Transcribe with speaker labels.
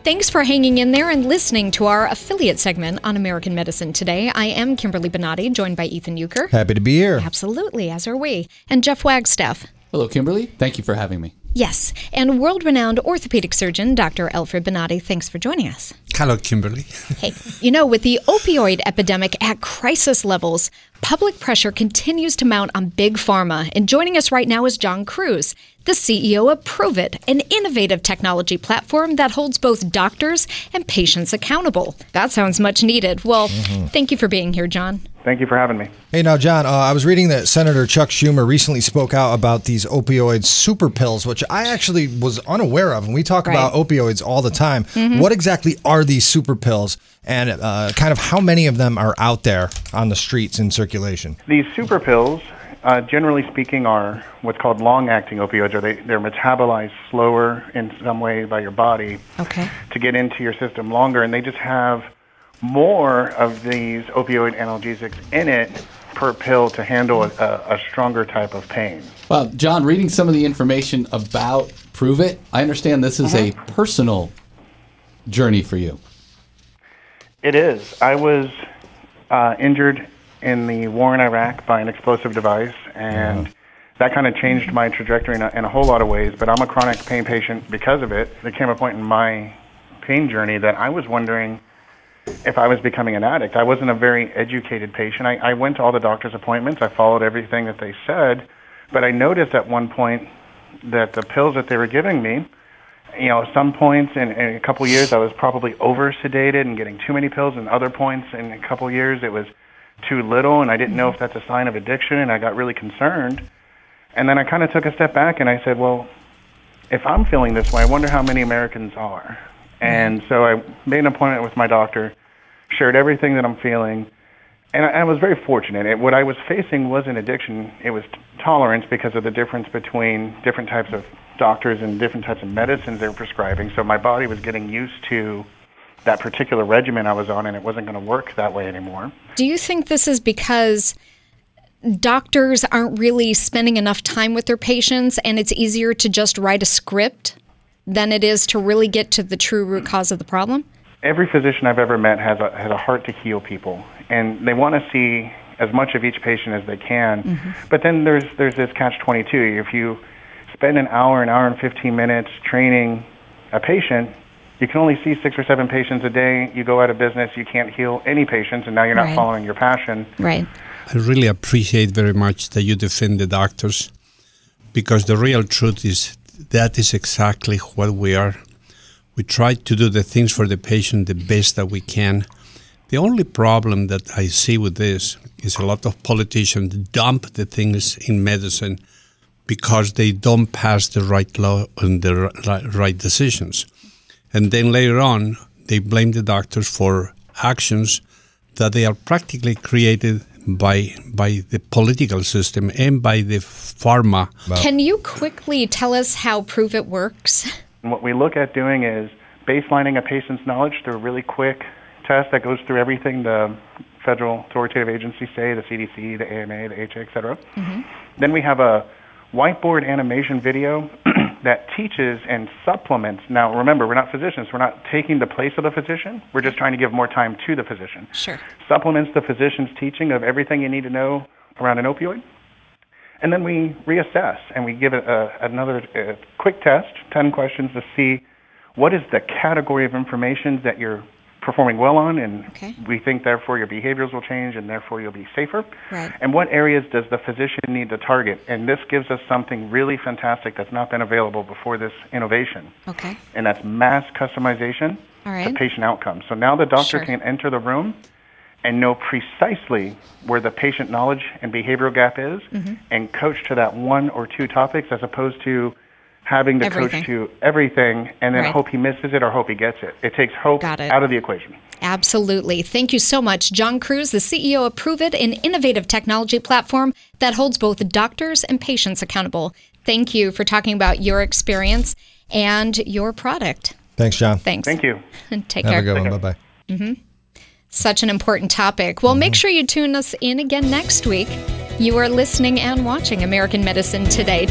Speaker 1: Thanks for hanging in there and listening to our affiliate segment on American Medicine Today. I am Kimberly Bonatti, joined by Ethan Euchre.
Speaker 2: Happy to be here.
Speaker 1: Absolutely, as are we. And Jeff Wagstaff.
Speaker 3: Hello, Kimberly. Thank you for having me.
Speaker 1: Yes, and world-renowned orthopedic surgeon Dr. Alfred Bonatti, thanks for joining us.
Speaker 4: Hello, Kimberly.
Speaker 1: Hey, with the opioid epidemic at crisis levels, public pressure continues to mount on Big Pharma. And joining us right now is John Cruz, the CEO of Prove It, an innovative technology platform that holds both doctors and patients accountable. That sounds much needed. Well, Thank you for being here, John.
Speaker 5: Thank you for having me.
Speaker 2: Hey, now, John, I was reading that Senator Chuck Schumer recently spoke out about these opioid super pills, which I actually was unaware of. And we talk about opioids all the time. What exactly are these super pills, and kind of how many of them are out there on the streets in circulation?
Speaker 5: These super pills, generally speaking, are what's called long-acting opioids, or they're metabolized slower in some way by your body to get into your system longer, and they just have more of these opioid analgesics in it per pill to handle a stronger type of pain.
Speaker 3: Well, John, reading some of the information about Prove It, I understand this is a personal journey for you.
Speaker 5: It is. I was injured in the war in Iraq by an explosive device, and that kind of changed my trajectory in a whole lot of ways, but I'm a chronic pain patient because of it. There came a point in my pain journey that I was wondering if I was becoming an addict. I wasn't a very educated patient. I went to all the doctor's appointments. I followed everything that they said, but I noticed at one point that the pills that they were giving me, some points in a couple years I was probably over-sedated and getting too many pills, and other points in a couple years it was too little, and I didn't know if that's a sign of addiction, and I got really concerned. And then I kind of took a step back and I said, well, if I'm feeling this way, I wonder how many Americans are. And so I made an appointment with my doctor, shared everything that I'm feeling, and I was very fortunate. What I was facing wasn't addiction, it was tolerance because of the difference between different types of doctors and different types of medicines they were prescribing. So my body was getting used to that particular regimen I was on, and it wasn't going to work that way anymore.
Speaker 1: Do you think this is because doctors aren't really spending enough time with their patients and it's easier to just write a script than it is to really get to the true root cause of the problem?
Speaker 5: Every physician I've ever met has a heart to heal people, and they want to see as much of each patient as they can. But then there's this catch-22. If you spend an hour and 15 minutes training a patient, you can only see 6 or 7 patients a day. You go out of business, you can't heal any patients, and now you're not following your passion.
Speaker 1: Right.
Speaker 4: I really appreciate very much that you defend the doctors, because the real truth is that is exactly what we are. We try to do the things for the patient the best that we can. The only problem that I see with this is a lot of politicians dump the things in medicine because they don't pass the right law and the right decisions. And then later on, they blame the doctors for actions that they are practically created by the political system and by the pharma.
Speaker 1: Can you quickly tell us how Prove It works?
Speaker 5: And what we look at doing is baselining a patient's knowledge through a really quick test that goes through everything the federal authoritative agencies say, the CDC, the AMA, the HA, et cetera. Then we have a whiteboard animation video that teaches and supplements. Now, remember, we're not physicians. We're not taking the place of the physician. We're just trying to give more time to the physician.
Speaker 1: Sure.
Speaker 5: Supplements the physician's teaching of everything you need to know around an opioid. And then we reassess, and we give it another quick test, 10 questions to see what is the category of information that you're performing well on, and we think, therefore, your behaviors will change, and therefore you'll be safer.
Speaker 1: Right.
Speaker 5: And what areas does the physician need to target? And this gives us something really fantastic that's not been available before this innovation. And that's mass customization to patient outcomes. So now the doctor can enter the room and know precisely where the patient knowledge and behavioral gap is and coach to that 1 or 2 topics, as opposed to having to coach to everything and then hope he misses it or hope he gets it. It takes hope out of the equation.
Speaker 1: Absolutely. Thank you so much, John Cruz, the CEO of Prove It, an innovative technology platform that holds both doctors and patients accountable. Thank you for talking about your experience and your product.
Speaker 2: Thanks, John.
Speaker 1: Thanks.
Speaker 5: Thank you.
Speaker 1: And take care.
Speaker 2: Have a good one. Bye-bye.
Speaker 1: Such an important topic. Well, make sure you tune us in again next week. You are listening and watching American Medicine Today.